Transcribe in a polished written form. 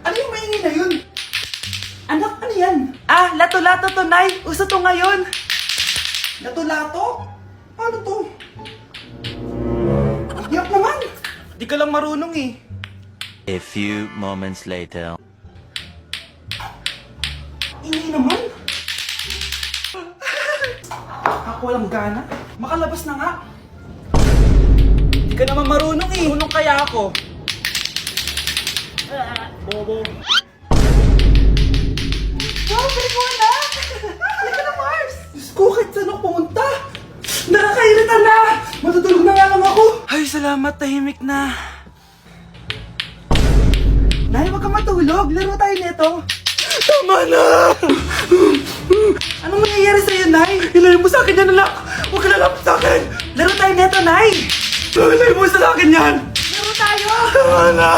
Ano yung maingay na yun? Anak, ano yan? Ah, lato-lato to, Nay. Uso to ngayon. Lato-lato? Ano to? Yak naman. Di ka lang marunong eh. A few moments later. Ingay naman. Ako walang gana. Makalabas na nga. Di ka naman marunong eh. Marunong kaya ako. Bobo. Wow, galing mo na! Halika na, Mars! Diyos ko, kahit saan ako pumunta! Nakakairita na! Matutulog na nga lang ako! Ay, salamat, tahimik na. Nay, wag ka matulog. Laro tayo nito. Tama na! Anong nangyayari sa'yo, Nay? Ilayo mo sa akin yan, anak! Huwag ka lalapit sa akin! Laro tayo nito, Nay! Ilayo mo sa akin yan! Laro tayo! Tama na!